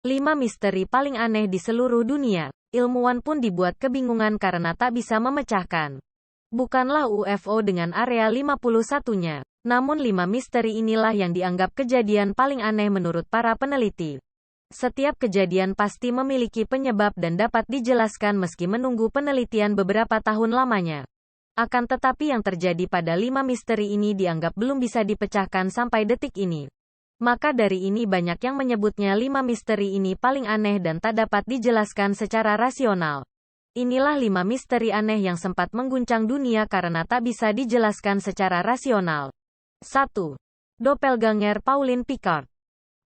5 misteri paling aneh di seluruh dunia. Ilmuwan pun dibuat kebingungan karena tak bisa memecahkan. Bukanlah UFO dengan area 51-nya. Namun 5 misteri inilah yang dianggap kejadian paling aneh menurut para peneliti. Setiap kejadian pasti memiliki penyebab dan dapat dijelaskan meski menunggu penelitian beberapa tahun lamanya. Akan tetapi yang terjadi pada 5 misteri ini dianggap belum bisa dipecahkan sampai detik ini. Maka dari ini banyak yang menyebutnya 5 misteri ini paling aneh dan tak dapat dijelaskan secara rasional. Inilah 5 misteri aneh yang sempat mengguncang dunia karena tak bisa dijelaskan secara rasional. 1. Doppelganger Pauline Picard.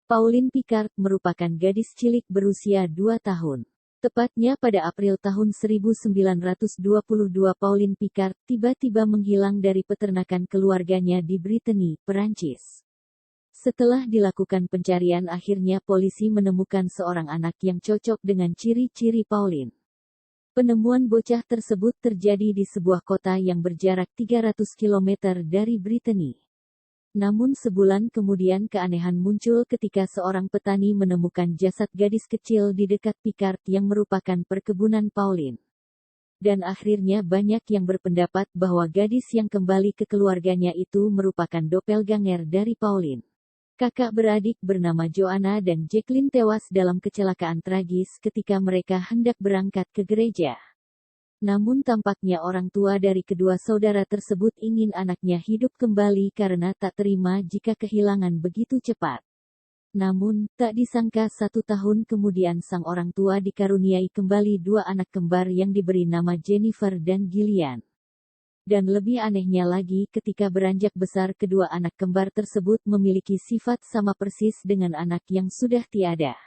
Pauline Picard merupakan gadis cilik berusia 2 tahun. Tepatnya pada April tahun 1922 Pauline Picard tiba-tiba menghilang dari peternakan keluarganya di Brittany, Perancis. Setelah dilakukan pencarian akhirnya polisi menemukan seorang anak yang cocok dengan ciri-ciri Pauline. Penemuan bocah tersebut terjadi di sebuah kota yang berjarak 300 km dari Brittany. Namun sebulan kemudian keanehan muncul ketika seorang petani menemukan jasad gadis kecil di dekat Picard yang merupakan perkebunan Pauline. Dan akhirnya banyak yang berpendapat bahwa gadis yang kembali ke keluarganya itu merupakan doppelganger dari Pauline. Kakak beradik bernama Joanna dan Jacqueline tewas dalam kecelakaan tragis ketika mereka hendak berangkat ke gereja. Namun tampaknya orang tua dari kedua saudara tersebut ingin anaknya hidup kembali karena tak terima jika kehilangan begitu cepat. Namun, tak disangka 1 tahun kemudian sang orang tua dikaruniai kembali 2 anak kembar yang diberi nama Jennifer dan Gillian. Dan lebih anehnya lagi ketika beranjak besar kedua anak kembar tersebut memiliki sifat sama persis dengan anak yang sudah tiada.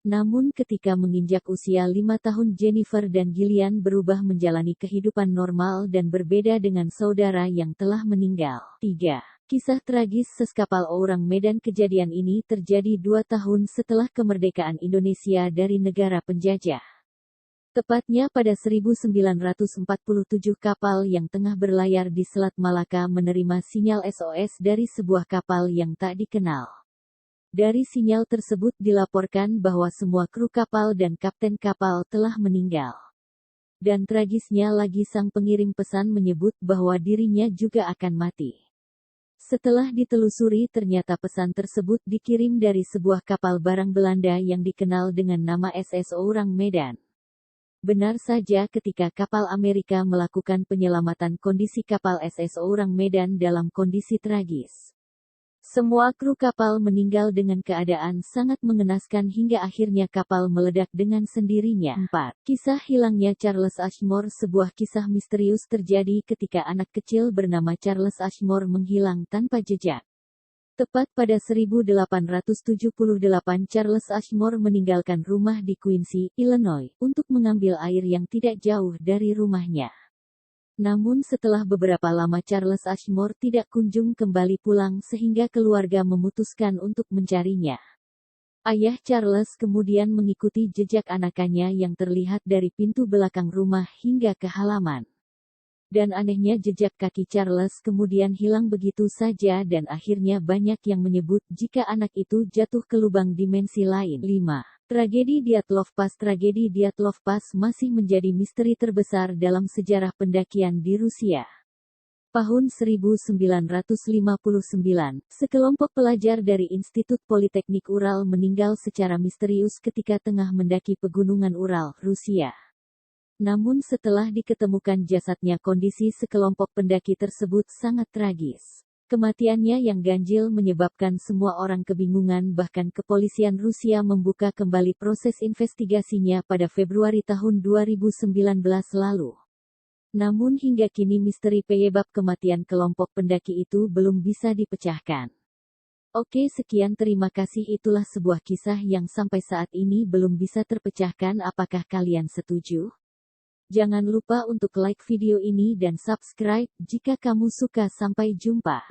Namun ketika menginjak usia 5 tahun Jennifer dan Gillian berubah menjalani kehidupan normal dan berbeda dengan saudara yang telah meninggal. 3. Kisah tragis seskapal orang Medan. Kejadian ini terjadi 2 tahun setelah kemerdekaan Indonesia dari negara penjajah. Tepatnya pada 1947 kapal yang tengah berlayar di Selat Malaka menerima sinyal SOS dari sebuah kapal yang tak dikenal. Dari sinyal tersebut dilaporkan bahwa semua kru kapal dan kapten kapal telah meninggal. Dan tragisnya lagi sang pengirim pesan menyebut bahwa dirinya juga akan mati. Setelah ditelusuri ternyata pesan tersebut dikirim dari sebuah kapal barang Belanda yang dikenal dengan nama SS Orang Medan. Benar saja ketika kapal Amerika melakukan penyelamatan kondisi kapal SS Orang Medan dalam kondisi tragis. Semua kru kapal meninggal dengan keadaan sangat mengenaskan hingga akhirnya kapal meledak dengan sendirinya. 4. Kisah hilangnya Charles Ashmore. Sebuah kisah misterius terjadi ketika anak kecil bernama Charles Ashmore menghilang tanpa jejak. Tepat pada 1878 Charles Ashmore meninggalkan rumah di Quincy, Illinois, untuk mengambil air yang tidak jauh dari rumahnya. Namun setelah beberapa lama Charles Ashmore tidak kunjung kembali pulang sehingga keluarga memutuskan untuk mencarinya. Ayah Charles kemudian mengikuti jejak anakannya yang terlihat dari pintu belakang rumah hingga ke halaman. Dan anehnya jejak kaki Charles kemudian hilang begitu saja dan akhirnya banyak yang menyebut jika anak itu jatuh ke lubang dimensi lain. 5. Tragedi Dyatlov Pass. Tragedi Dyatlov Pass masih menjadi misteri terbesar dalam sejarah pendakian di Rusia. Tahun 1959, sekelompok pelajar dari Institut Politeknik Ural meninggal secara misterius ketika tengah mendaki pegunungan Ural, Rusia. Namun setelah diketemukan jasadnya kondisi sekelompok pendaki tersebut sangat tragis. Kematiannya yang ganjil menyebabkan semua orang kebingungan bahkan kepolisian Rusia membuka kembali proses investigasinya pada Februari tahun 2019 lalu. Namun hingga kini misteri penyebab kematian kelompok pendaki itu belum bisa dipecahkan. Oke sekian terima kasih itulah sebuah kisah yang sampai saat ini belum bisa terpecahkan apakah kalian setuju? Jangan lupa untuk like video ini dan subscribe jika kamu suka. Sampai jumpa.